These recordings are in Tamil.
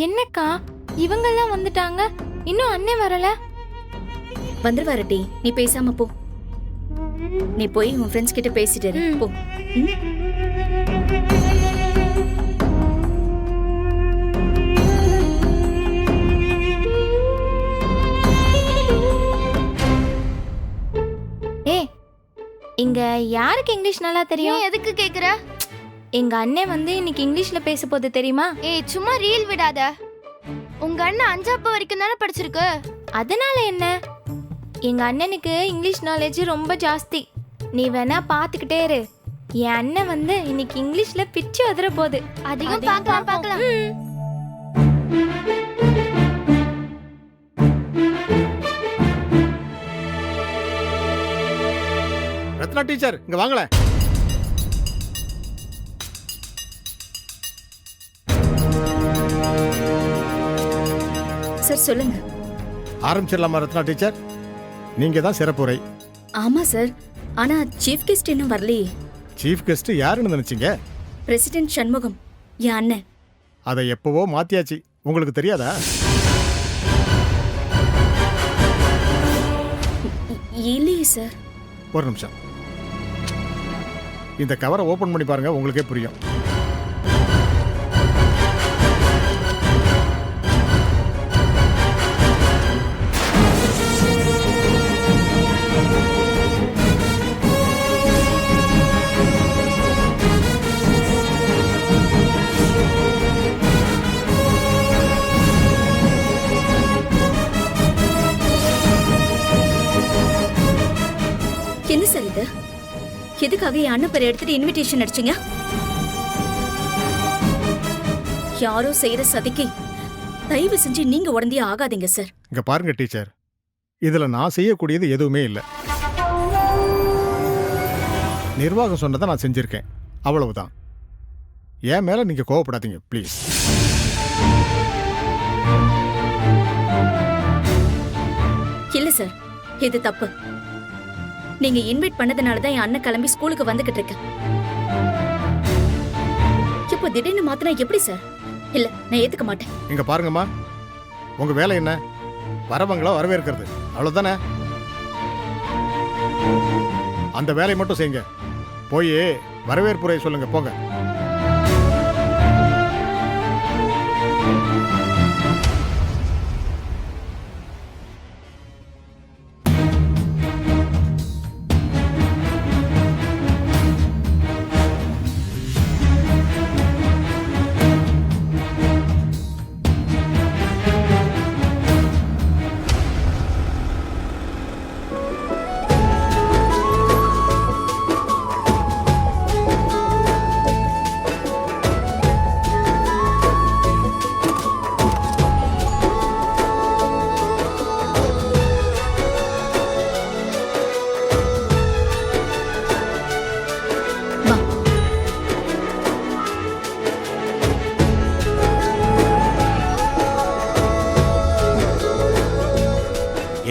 என்னக்கா இவங்கெல்லாம் வந்துட்டாங்க, இன்னும் அண்ணே வரல? வந்துருவாரு டி, நீ பேசாம போ. நீ போய் உன் ஃப்ரெண்ட்ஸ் கிட்ட பேசிட்டு இரு. போ. ஏய், இங்க யாருக்கு இங்கிலீஷ் நல்லா தெரியும்? எதுக்கு கேக்குற? எங்க அண்ணே வந்து இன்னைக்கு இங்கிலீஷ்ல பேச போது தெரியுமா? ஏய் சும்மா ரீல் விடாத. உங்க அண்ணன் 5ஆம் வரைக்கும் தானே படிச்சிருக்கு. அதனால என்ன? எங்க அண்ணனுக்கு இங்கிலீஷ் நாலேஜ் ரொம்ப ஜாஸ்தி. நீ வேணா பாத்துக்கிட்டே இரு. என் அண்ணன் வந்து இன்னைக்கு இங்கிலீஷ்ல பிச்சு உதற போகுது. அதிகம் பார்க்கலாம். ரத்னா டீச்சர் இங்க வாங்களே. சார் சொல்லுங்க. ஆரம்பிச்சிடலாமா ரத்னா டீச்சர்? நீங்க தான் சிறப்புரை. ஆமா சார், ஆனா சீஃப் கெஸ்ட் இன்னும் வரலையே. சீஃப் கெஸ்ட் யாருன்னு நினைச்சீங்க? பிரசிடென்ட் சண்முகம், என் அண்ணன். அதை எப்பவோ மாத்தியாச்சு, உங்களுக்கு தெரியாதா? இல்லையே சார். ஒரு நிமிஷம், இந்த கவரை ஓபன் பண்ணி பாருங்க, உங்களுக்கே புரியும். என்ன சார் இது? எதுக்காக என் அண்ணன் பேரை எடுத்துட்டு இன்விடேஷன் அடிச்சீங்க? யாரோ செய்யற சதிக்கு தயவு செஞ்சு நீங்க உடனே ஆகாதீங்க சார். இங்க பாருங்க டீச்சர், இதுல நான் செய்யக்கூடியது எதுவுமே இல்லை. நிர்வாகம் சொன்னதை நான் செஞ்சிருக்கேன், அவ்வளவுதான். என் மேல நீங்க கோவப்படாதீங்க ப்ளீஸ். இல்ல சார், இது தப்பு. நீங்க இன்வைட் பண்ணதுனாலதான் என் அண்ணன் கிளம்பி ஸ்கூலுக்கு வந்துகிட்டு இருக்கேன். இப்போ திடீர்னு மாத்தினா எப்படி சார்? இல்ல, நான் ஏத்துக்க மாட்டேன். இங்க பாருங்கம்மா, உங்க வேலை என்ன? வரவங்கள வரவேற்கிறது, அவ்வளவுதானே? அந்த வேலையை மட்டும் செய்யுங்க. போய் வரவேற்புரை சொல்லுங்க, போங்க.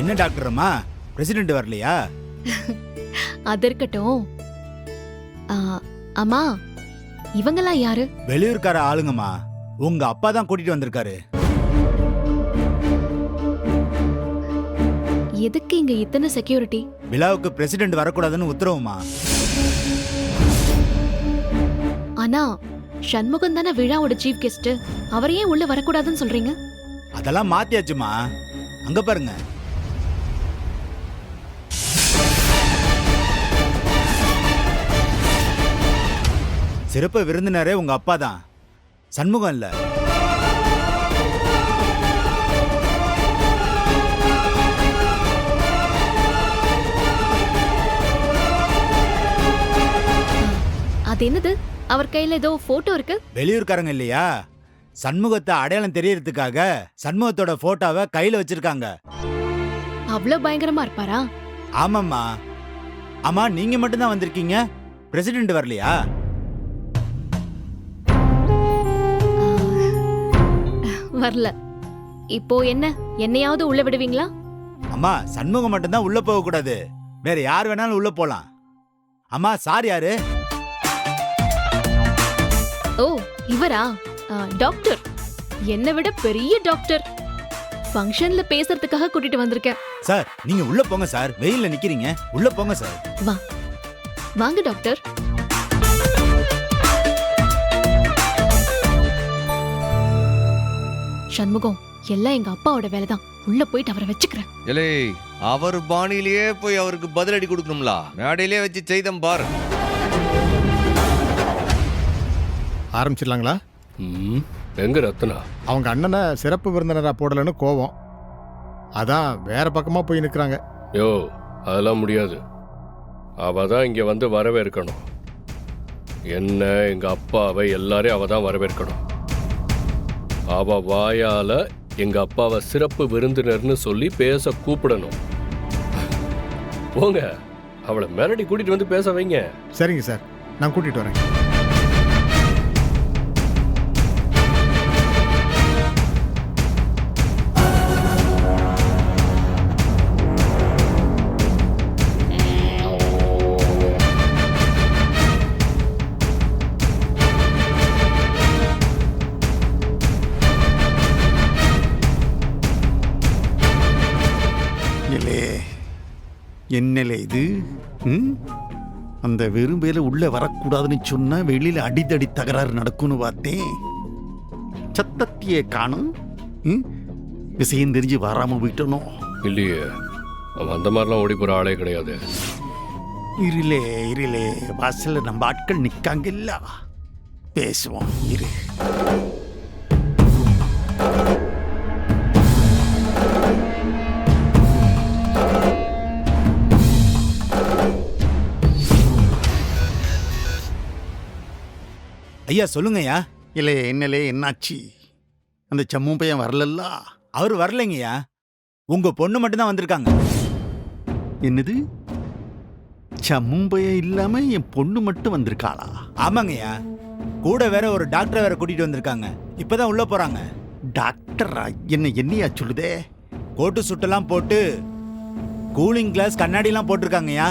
என்ன டாக்டர் அம்மா, பிரசிடென்ட் வரலையா? அது இருக்கட்டும். அம்மா, இவங்கெல்லாம் யாரு? வெளியூர்கார ஆளுங்கம்மா. உங்க அப்பா தான் கூட்டிட்டு வந்திருக்காரு. எதுக்கு இங்க இத்தனை செக்யூரிட்டி? விழாவுக்கு பிரசிடென்ட் வரக்கூடாதுன்னு உத்தரவுமா. ஆனா சண்முகம் தானே விழாவோட சீஃப் கெஸ்ட், அவர் ஏன் உள்ள வரக்கூடாதுன்னு சொல்றீங்க? அதெல்லாம் மாத்தியாச்சுமா. அங்க பாருங்க. சிறப்பு விருந்தினரே உங்க அப்பா தான், சண்முகம் இல்ல. அது என்னது? அவர் கையில ஏதோ போட்டோ இருக்கு. வெளியூர்காரங்க இல்லையா, சண்முகத்தை அடையாளம் தெரியறதுக்காக சண்முகத்தோட போட்டோவை கையில வச்சிருக்காங்க. அவ்வளவு பயங்கரமா இருப்பாரா? ஆமாம்மா. ஆமா, நீங்க மட்டும் தான் வந்திருக்கீங்க, பிரசிடென்ட் வரலையா? வரல. இப்போ என்ன, என்னையாவது உள்ள விடுவீங்களா? அம்மா, சண்முகம் மட்டும் தான் உள்ள போக கூடாது, வேற யார் வேணாலும் உள்ள போலாம். அம்மா, சார் யாரு? ஓ, இவரா? டாக்டர். என்னை விட பெரிய டாக்டர். ஃபங்க்ஷன்ல பேசுறதுக்காக கூட்டிட்டு வந்திருக்கேன். சார் நீங்க உள்ள போங்க சார், வெயில்ல நிக்கிறீங்க, உள்ள போங்க சார். வாங்க டாக்டர். சண்முகம், எல்லாம் எங்க அப்பாவோட வேலைதான். உள்ள போயிட்டு அவரை வச்சுக்கிறேன். எலே, அவர் பாணியிலேயே போய் அவருக்கு பதிலடி கொடுக்கணும்ல. மேடையிலே வச்சு செய்தம் பாரு. ஆரம்பிச்சிடலாங்களா? எங்க ரத்னா? அவங்க அண்ணனை சிறப்பு விருந்தினரா போடலன்னு கோவம், அதான் வேற பக்கமா போய் நிற்கிறாங்க. யோ, அதெல்லாம் முடியாது. அவ தான் இங்க வந்து வரவேற்கணும். என்ன, எங்க அப்பாவை எல்லாரையும் அவ தான் வரவேற்கணும். அவ வாயால எங்க அப்பாவை சிறப்பு விருந்தினர்னு சொல்லி பேச கூப்பிடணும். போங்க, அவளை மிரட்டி கூட்டிட்டு வந்து பேச வைங்க. சரிங்க சார், நான் கூட்டிட்டு வரேன். என்னலே இது? அந்த வெறும்பேல உள்ள வரக்கூடாதுன்னு சொன்னா வெளியில அடிதடி தகராறு நடக்கும்னு பார்த்தேன். சத்தத்தையே காணும். விஷயம் தெரிஞ்சு வராம போயிட்டனோ? இல்லையே, அவன் அந்த மாதிரிலாம் ஓடி போற ஆளே கிடையாது. இருளே வாசல்ல நம்ம ஆட்கள் நிக்காங்க இல்ல, பேசுவோம் இரு. ஐயா சொல்லுங்கய்யா. இல்லை என்னலே, என்னாச்சு? அந்த சம்மு பையன் வரலல்ல? அவர் வரலைங்கய்யா, உங்க பொண்ணு மட்டும்தான் வந்திருக்காங்க. என்னது? சம்மு பையன் இல்லாம என் பொண்ணு மட்டும் வந்திருக்காளா? ஆமாங்கய்யா, கூட வேற ஒரு டாக்டரை வேற கூட்டிட்டு வந்திருக்காங்க. இப்பதான் உள்ள போறாங்க. டாக்டரா? என்னையா சொல்லுதே? கோட்டு சுட்டெல்லாம் போட்டு கூலிங் கிளாஸ் கண்ணாடிலாம் போட்டிருக்காங்கய்யா.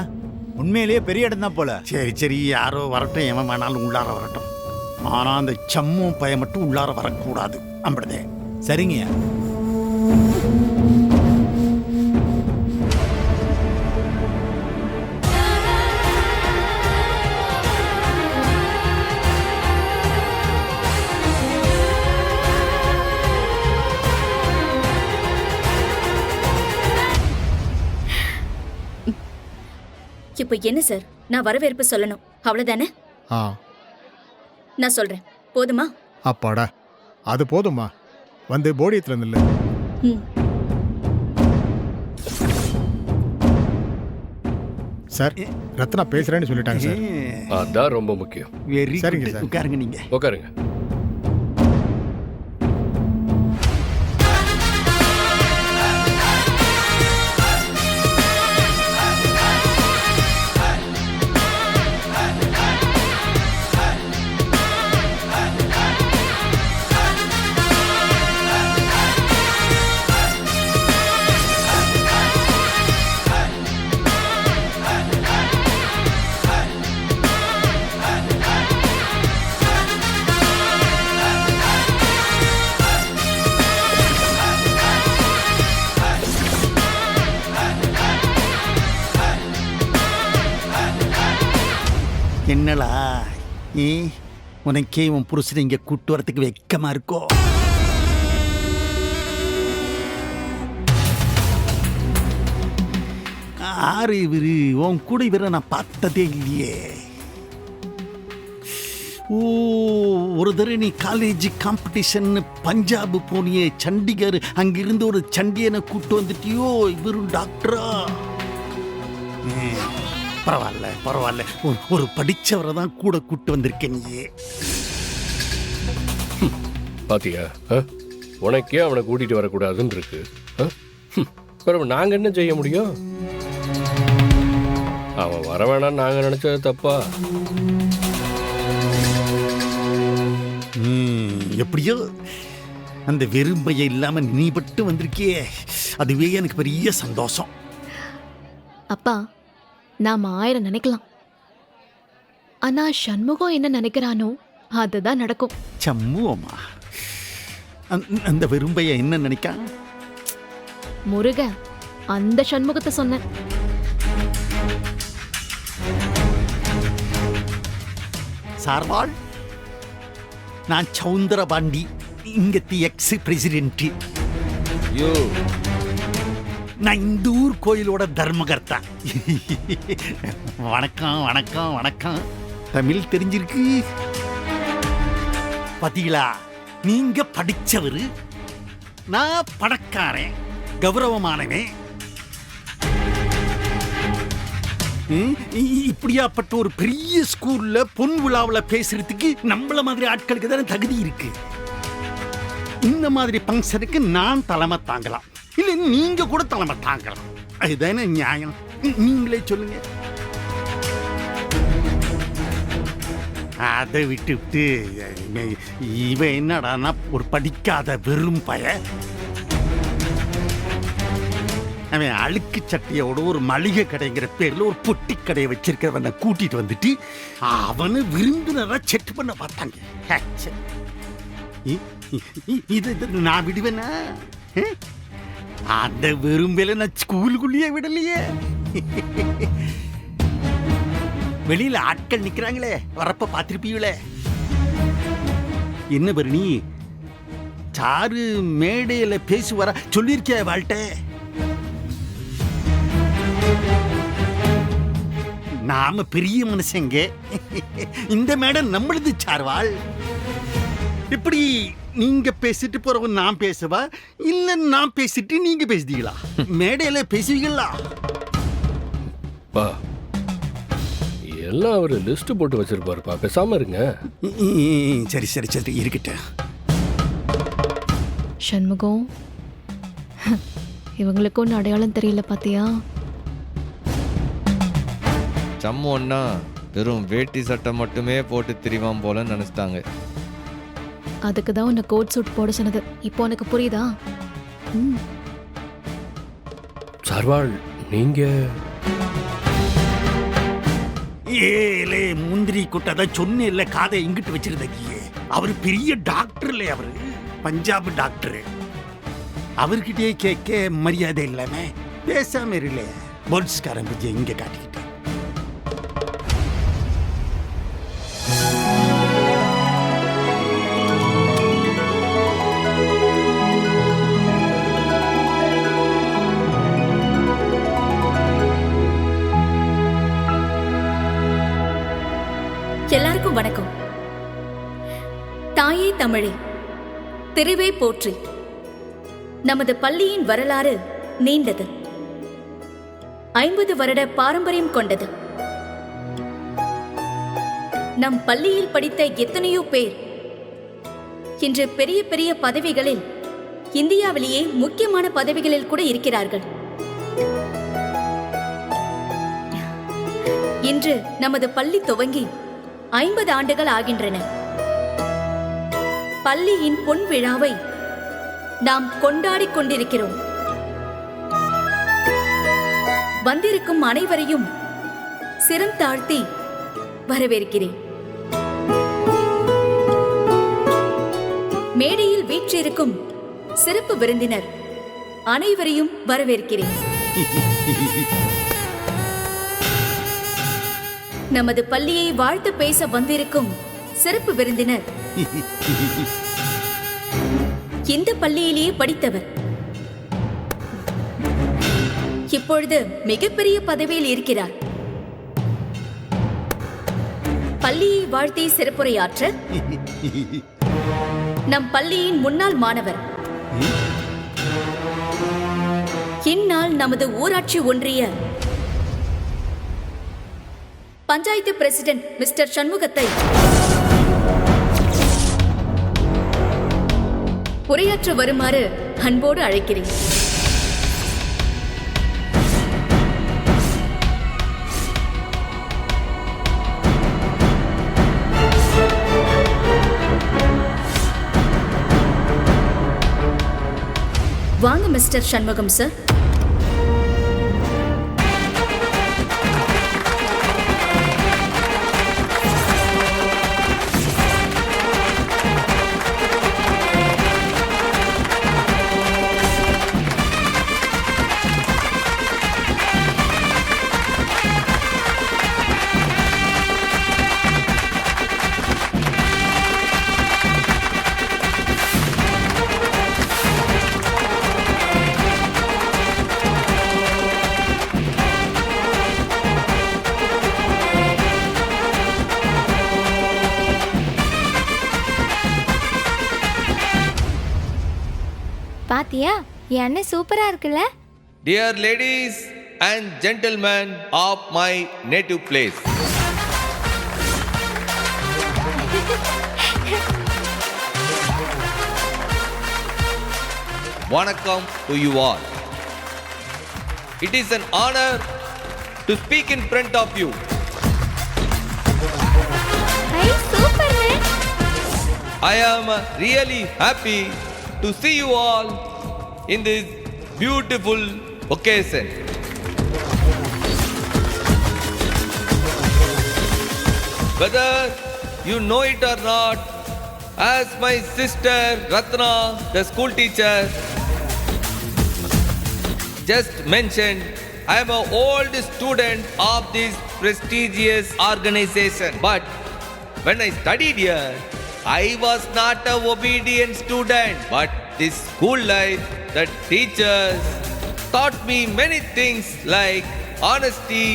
உண்மையிலேயே பெரிய இடம் தான் போல. சரி யாரோ வரட்டும், எவன் வேணாலும் உள்ளார வரட்டும். ஆனா அந்த சம்மு பையன் மட்டும் உள்ளார வரக்கூடாது. அம்படுதே. சரிங்கய்யா. இப்போ என்ன சார், நான் வரவேற்பு சொல்லணும் அவ்வளவுதானே? ஆ, நான் சொல்றேன், போதுமா? அப்பாடா, அது போதுமா? வந்து போடியத்துல நில்லு. சார், ரத்னா பேசுறேன்னு சொல்லிட்டாங்க சார். அதான் ரொம்ப முக்கியம். வெரி சரிங்க குட். சார். உட்காருங்க நீங்க. உட்காருங்க. என்னலா உனக்கே உன் புருஷனை இங்க கூட்டு வரத்துக்கு வெக்கமா இருக்கோ? ஆறு இவரு உன் கூட இவரை நான் பார்த்ததே இல்லையே. ஓ, ஒரு தடவை நீ காலேஜ் காம்படிஷன் பஞ்சாப் போனியே, சண்டிகர், அங்கிருந்து ஒரு சண்டியனை கூட்டு வந்துட்டியோ? இவரும் டாக்டரா? பரவாயில்ல, ஒரு படிச்சவரை தான் கூட கூட்டு வந்திருக்கேன். நீயே பாத்தியா, உனக்கே அவனை கூட்டிட்டு வரக்கூடாதுன்னு இருக்கு. நாங்க என்ன செய்ய முடியும்? அவன் வர வேணான்னு நாங்க நினைச்சது தப்பா? எப்படியோ அந்த வெறும்பைய இல்லாம நீ பட்டு வந்திருக்கியே, அதுவே எனக்கு பெரிய சந்தோஷம். அப்பா, நாம 1000 நினைக்கலாம், ஆனா சண்முகம் என்ன நினைக்கிறானோ அதுதான் நடக்கும். சம்முவமா? அந்த வெறும்பைய என்ன நினைக்கா? முருக அந்த சண்முகத்தை சொன்னேன். சார்வாள், நான் சவுந்தரபாண்டி, இங்கத்தி எக்ஸ் பிரசிடென்ட். யோ நான் இந்த ஊர் கோயிலோட தர்மகர்த்தா. வணக்கம் வணக்கம் வணக்கம். தமிழ் தெரிஞ்சிருக்கு பாத்தீங்களா? நீங்க படிச்சவரு, நான் பணக்காரன், கௌரவமானவன். இப்படியாப்பட்ட ஒரு பெரிய ஸ்கூல்ல பொன் விழாவில் பேசுறதுக்கு நம்மள மாதிரி ஆட்களுக்கு தானே தகுதி இருக்கு. இந்த மாதிரி பங்கனுக்கு நான் தலைமை தாங்கலாம், இல்ல நீங்க கூட தலைமை தாங்கலாம். அதுதானே நியாயம்? நீங்களே சொல்லுங்க. அதை விட்டு இவன் என்னடானா ஒரு படிக்காத வெறும் பய. அவன் அழுக்கு சட்டையோட ஒரு மளிகை கடைங்கிற பேர்ல ஒரு பொட்டி கடையை வச்சிருக்கிறவனை கூட்டிட்டு வந்துட்டு அவனு விருந்தினரா செட் பண்ண பார்த்தாங்க. இது நான் விடுவேனா? அந்த விரும்பல நான் ஸ்கூலுக்குள்ளேயே விடலையே. வெளியில ஆட்கள் நிக்கிறாங்களே, வரப்ப பார்த்திருப்பீங்களே. என்ன பரணி, சாரு மேடையில பேசுவாரா சொல்லியிருக்கிய வாழ்ட்ட? நாம பெரிய மனுஷங்க, இந்த மேடம் நம்மளது சார்வாள். இப்படி நீங்க பேசிட்டு போறவங்க நான் பேசுவா, இல்ல நான் பேசிட்டு நீங்க பேசுதீங்களா? மேடையில பேசுவீங்களா? பா எல்லாம் அவரு லிஸ்ட் போட்டு வச்சிருப்பாருப்பா, பேசாம இருங்க. சரி சரி சரி இருக்கட்டும். சண்முகம், இவங்களுக்கு ஒன்றும் அடையாளம் தெரியல பாத்தியா? சம்மோன்னா வெறும் வேட்டி சட்டை மட்டுமே போட்டு திரிவான் போல நினைச்சிட்டாங்க. அதுக்கு தான் உன்னை கோட் சூட் போட சொன்னது. இப்போ உனக்கு புரியுதா? சார்வாள், நீங்க ஏலே முந்திரி குட்டதை சொன்ன காதை இங்கிட்டு வச்சிருந்தீங்க. அவரு பெரிய டாக்டர் இல்லையா? அவரு பஞ்சாப் டாக்டர். அவர்கிட்டயே கேட்க மரியாதை இல்லாம பேசாம இருல. போலீஸ்காரன் பத்தி இங்க காட்டிக்கிட்டு எல்லாருக்கும் வணக்கம். தாயே தமிழே, திருவே போற்றி. நமது பள்ளியின் வரலாறு நீண்டது, 50 வருட பாரம்பரியம் கொண்டது. நம் பள்ளியில் படித்த எத்தனையோ பேர் இன்று பெரிய பெரிய பதவிகளில், இந்தியாவிலேயே முக்கியமான பதவிகளில் கூட இருக்கிறார்கள். இன்று நமது பள்ளி துவங்கி 50 ஆண்டுகள் ஆகின்றன. பள்ளியின் பொன் விழாவை நாம் கொண்டாடிக் கொண்டிருக்கிறோம். வந்திருக்கும் அனைவரையும் சிரம் தாழ்த்தி வரவேற்கிறேன். மேடையில் வீற்றிருக்கும் சிறப்பு விருந்தினர் அனைவரையும் வரவேற்கிறேன். நமது பள்ளியை வாழ்த்து பேச வந்திருக்கும் சிறப்பு விருந்தினர் இந்த பள்ளியிலேயே படித்தவர், இப்பொழுது மிகப்பெரிய பதவியில் இருக்கிறார். பள்ளியை வாழ்த்தி சிறப்புரையாற்ற நம் பள்ளியின் முன்னாள் மாணவர், இந்நாள் நமது ஊராட்சி ஒன்றிய பஞ்சாயத்து பிரசிடென்ட் மிஸ்டர் சண்முகத்தை உரையாற்ற வருமாறு அன்போடு அழைக்கிறேன். வாங்க மிஸ்டர் சண்முகம் சார். பாத்தியா என் அண்ணன் சூப்பரா இருக்குல்ல? Dear ladies and gentlemen of my native place. Vanakkam to you all. It is an honor to speak in front of you. ஐ சூப்பர்ண்ணே. I am really happy to see you all in this beautiful occasion. Whether you know it or not, as my sister Ratna, the school teacher, just mentioned, I am an old student of this prestigious organization. But when I studied here, I was not an obedient student. But this school life, the teachers taught me many things like honesty,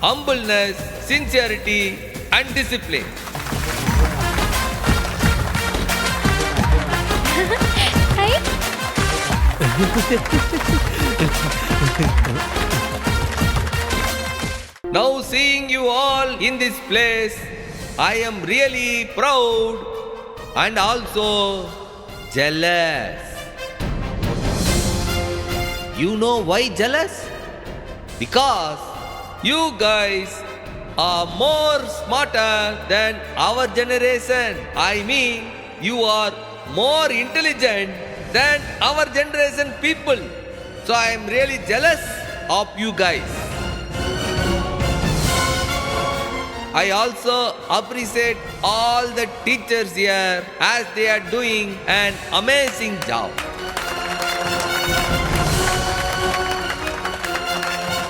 humbleness, sincerity, and discipline. I Now seeing you all in this place, I am really proud and also jealous. You know why jealous? Because you guys are more smarter than our generation. I mean, you are more intelligent than our generation people. So I am really jealous of you guys. I also appreciate all the teachers here as they are doing an amazing job.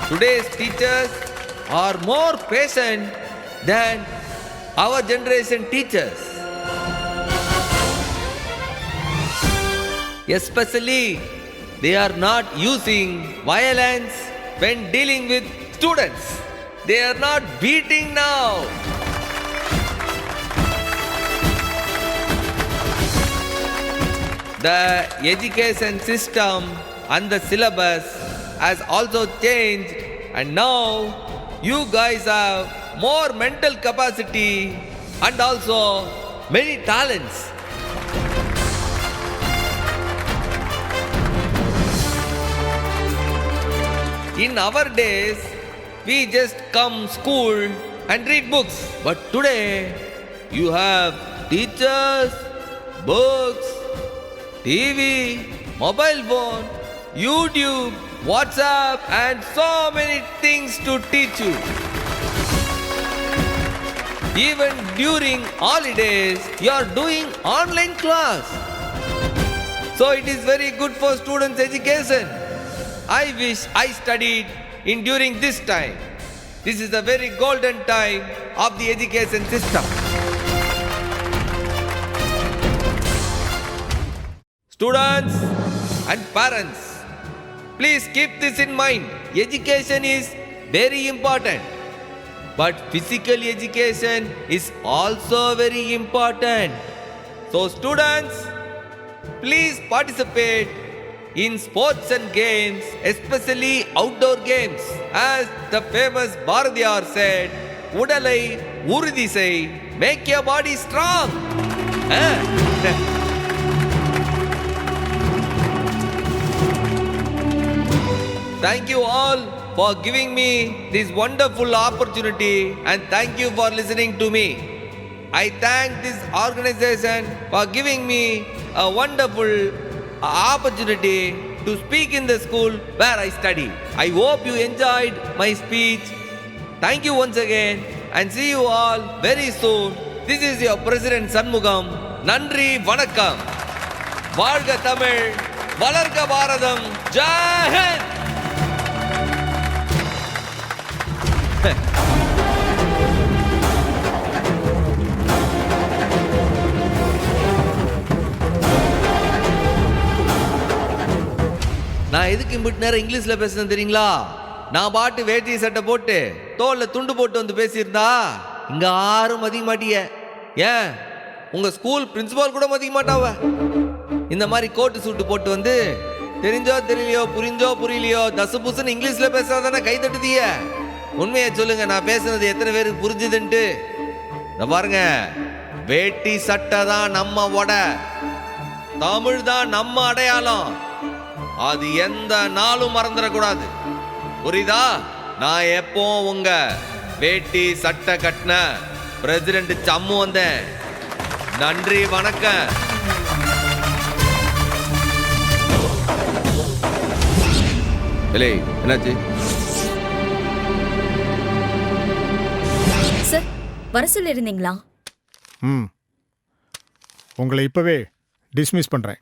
Today's teachers are more patient than our generation teachers. Especially, they are not using violence when dealing with students. They are not beating now. The education system and the syllabus has also changed, and now you guys have more mental capacity and also many talents. In our days, we just come school and read books. But today, you have teachers, books, TV, mobile phone, YouTube, WhatsApp, and so many things to teach you. Even during holidays, you are doing online class. So it is very good for students' education. I wish I studied in during this time. This is a very golden time of the education system. Students and parents, please keep this in mind. Education is very important, but physical education is also very important. So students, please participate in sports and games, especially outdoor games. As the famous Bharatiyar said, "Udalai urudhi sei, make your body strong." Thank you all for giving me this wonderful opportunity, and thank you for listening to me. I thank this organization for giving me a wonderful opportunity to speak in the school where I study. I hope you enjoyed my speech. Thank you once again, and see you all very soon. This is your President Shanmugam. Nandri Vanakkam. Valga Tamil, Valarga Bharadam, Jai Hind. நான் எதுக்கு இம்பிட்டு நேரம் இங்கிலீஷ்ல பேசுறேன் தெரியுங்களா? நான் பாட்டு வேட்டி சட்டை போட்டு தோல்ல துண்டு போட்டு வந்து பேசியிருந்தா இங்க யாரும் மதிக்க மாட்டீங்க. ஏன் உங்க ஸ்கூல் பிரின்சிபால் கூட மதிக்க மாட்டாவ. இந்த மாதிரி கோட்டு சூட்டு போட்டு வந்து தெரிஞ்சோ தெரியலையோ புரிஞ்சோ புரியலையோ தசு புசுன்னு இங்கிலீஷ்ல பேசாதானே கை தட்டுதிய. உண்மையை சொல்லுங்க, நான் பேசுனது எத்தனை பேருக்கு புரிஞ்சுதுன்ட்டு. இத பாருங்க, வேட்டி சட்டை தான் நம்ம உடை, தமிழ் தான் நம்ம அடையாளம். அது எந்த நாளும் மறந்துடக்கூடாது. புரியுதா? நான் எப்போ உங்க வேட்டி சட்டை கட்டின பிரசிடென்ட் சம்மு வந்தேன். நன்றி, வணக்கம். இல்லை, என்னாச்சு? சார், வர சொல்லியிருந்தீங்களா? ம், உங்களை இப்பவே டிஸ்மிஸ் பண்றேன்.